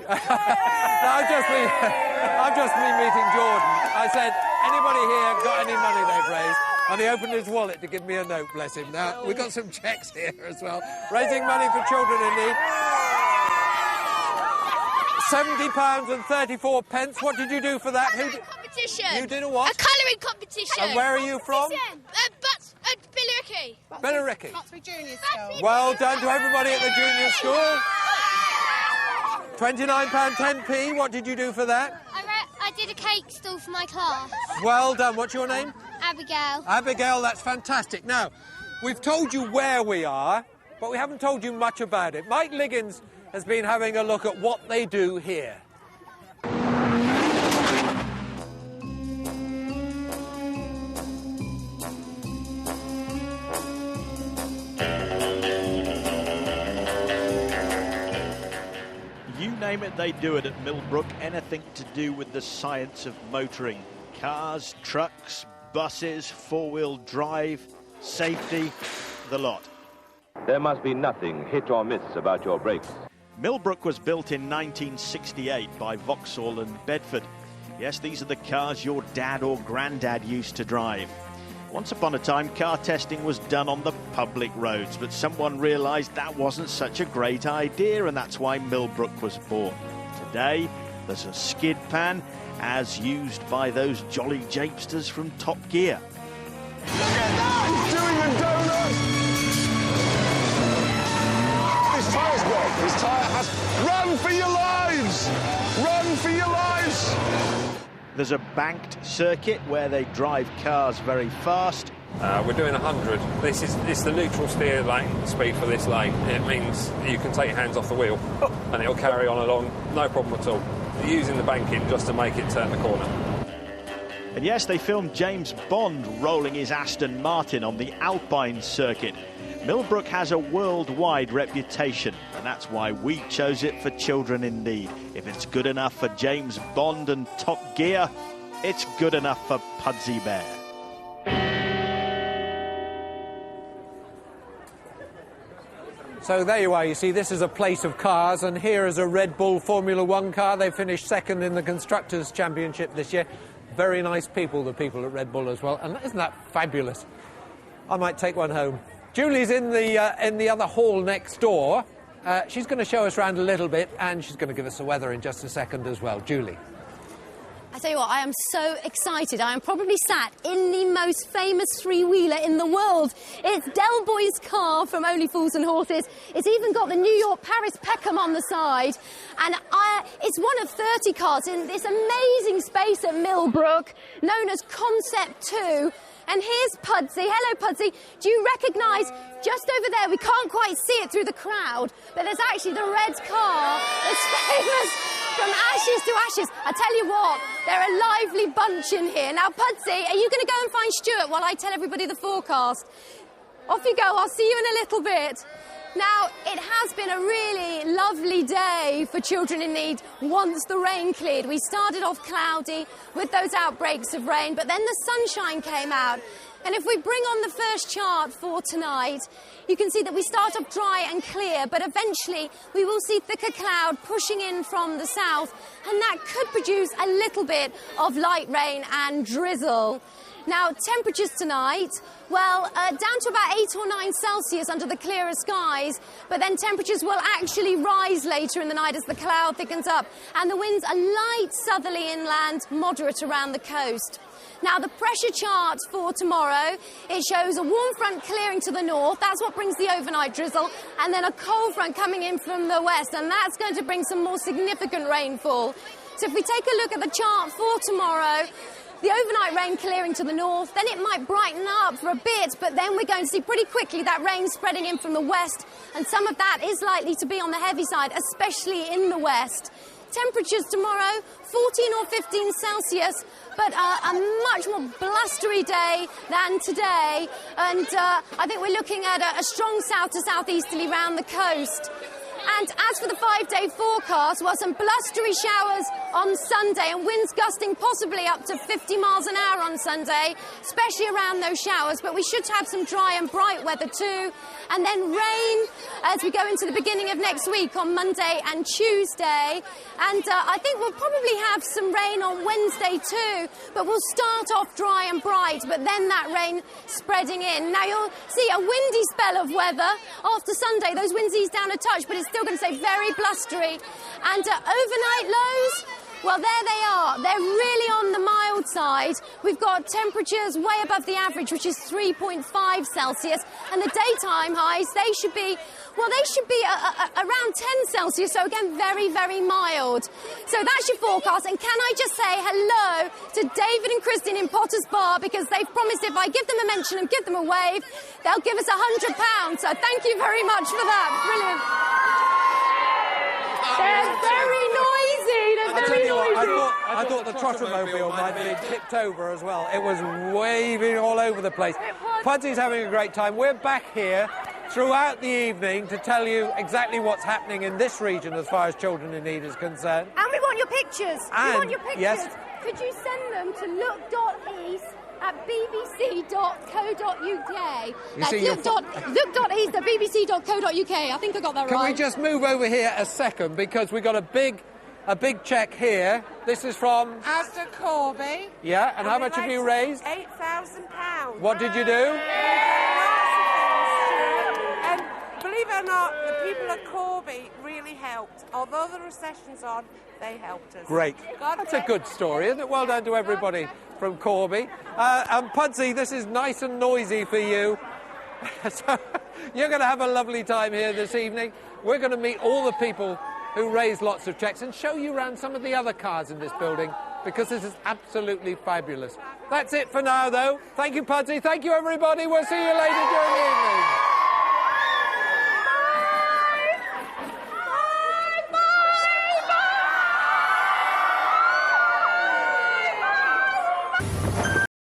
I'm just meeting Jordan. I said, anybody here got any money they've raised? And he opened his wallet to give me a note, bless him. Now, we've got some cheques here as well. Raising money for children in need. £70.34. What did you do for that? Competition. You did a what? A colouring competition. And where are you from? Billericay. Billericay. Junior School. Well done to everybody at the junior school. £29.10. What did you do for that? I did a cake stall for my class. Well done. What's your name? Abigail. Abigail, that's fantastic. Now, we've told you where we are, but we haven't told you much about it. Mike Liggins has been having a look at what they do here. You name it, they do it at Millbrook. Anything to do with the science of motoring. Cars, trucks, buses, four-wheel drive, safety, the lot. There must be nothing hit or miss about your brakes. Millbrook was built in 1968 by Vauxhall and Bedford. Yes, these are the cars your dad or granddad used to drive. Once upon a time, car testing was done on the public roads, but someone realised that wasn't such a great idea, and that's why Millbrook was bought. Today, there's a skid pan, as used by those jolly japesters from Top Gear. Look at that! He's doing the donut! His tyre's gone. His tyre has... Run for your lives! Run for your lives! There's a banked circuit where they drive cars very fast. We're doing 100. It's the neutral steer lane speed for this lane. It means you can take your hands off the wheel and it'll carry on along, no problem at all. You're using the banking just to make it turn the corner. And yes, they filmed James Bond rolling his Aston Martin on the Alpine circuit. Millbrook has a worldwide reputation, and that's why we chose it for children in need. If it's good enough for James Bond and Top Gear, it's good enough for Pudsey Bear. So there you are, you see, this is a place of cars, and here is a Red Bull Formula One car. They finished second in the Constructors' Championship this year. Very nice people, the people at Red Bull as well, and isn't that fabulous? I might take one home. Julie's in the other hall next door. She's going to show us around a little bit, and she's going to give us the weather in just a second as well. Julie. I tell you what, I am so excited. I am probably sat in the most famous three-wheeler in the world. It's Del Boy's car from Only Fools and Horses. It's even got the New York-Paris Peckham on the side. And it's one of 30 cars in this amazing space at Millbrook, known as Concept 2. And here's Pudsey. Hello, Pudsey. Do you recognise, just over there, we can't quite see it through the crowd, but there's actually the red car that's famous from ashes to ashes. I tell you what, they're a lively bunch in here. Now, Pudsey, are you going to go and find Stuart while I tell everybody the forecast? Off you go. I'll see you in a little bit. Now, it has been a really lovely day for children in need once the rain cleared. We started off cloudy with those outbreaks of rain, but then the sunshine came out. And if we bring on the first chart for tonight, you can see that we start off dry and clear, but eventually we will see thicker cloud pushing in from the south, and that could produce a little bit of light rain and drizzle. Now, temperatures tonight, well, down to about 8 or 9 Celsius under the clearer skies, but then temperatures will actually rise later in the night as the cloud thickens up, and the winds are light southerly inland, moderate around the coast. Now, the pressure chart for tomorrow, it shows a warm front clearing to the north. That's what brings the overnight drizzle, and then a cold front coming in from the west, and that's going to bring some more significant rainfall. So if we take a look at the chart for tomorrow, the overnight rain clearing to the north, then it might brighten up for a bit, but then we're going to see pretty quickly that rain spreading in from the west, and some of that is likely to be on the heavy side, especially in the west. Temperatures tomorrow, 14 or 15 Celsius, but a much more blustery day than today, and I think we're looking at a strong south to southeasterly round the coast. And as for the 5-day forecast, well, some blustery showers on Sunday and winds gusting possibly up to 50 miles an hour on Sunday, especially around those showers. But we should have some dry and bright weather too. And then rain as we go into the beginning of next week on Monday and Tuesday. And I think we'll probably have some rain on Wednesday too. But we'll start off dry and bright, but then that rain spreading in. Now you'll see a windy spell of weather after Sunday. Those winds ease down a touch, but it's still going to stay very blustery. And overnight lows, well, there they are. They're really on the mild side. We've got temperatures way above the average, which is 3.5 Celsius. And the daytime highs, they should be around 10 Celsius. So again, very, very mild. So that's your forecast. And can I just say hello to David and Christine in Potter's Bar, because they've promised if I give them a mention and give them a wave, they'll give us £100. So thank you very much for that. Brilliant. They're very noisy. They're very noisy. I thought the Trottermobile might have been tipped over as well. It was waving all over the place. Pudsy's having a great time. We're back here throughout the evening to tell you exactly what's happening in this region as far as Children in Need is concerned. And we want your pictures. And, we want your pictures. yes. Could you send them to look.east@bbc.co.uk? That's look.east@bbc.co.uk. I think I got that right. Can we just move over here a second, because we've got a big check here. This is from Asda Corby. Yeah, and how much have you raised? £8,000. What did you do? And believe it or not, the people at Corby really helped. Although the recession's on, they helped us. Great. That's a good story, isn't it? Well done to everybody from Corby. And Pudsey, this is nice and noisy for you. So you're going to have a lovely time here this evening. We're going to meet all the people who raise lots of checks and show you around some of the other cars in this building, because this is absolutely fabulous. That's it for now, though. Thank you, Pudsey. Thank you, everybody. We'll see you later during the evening.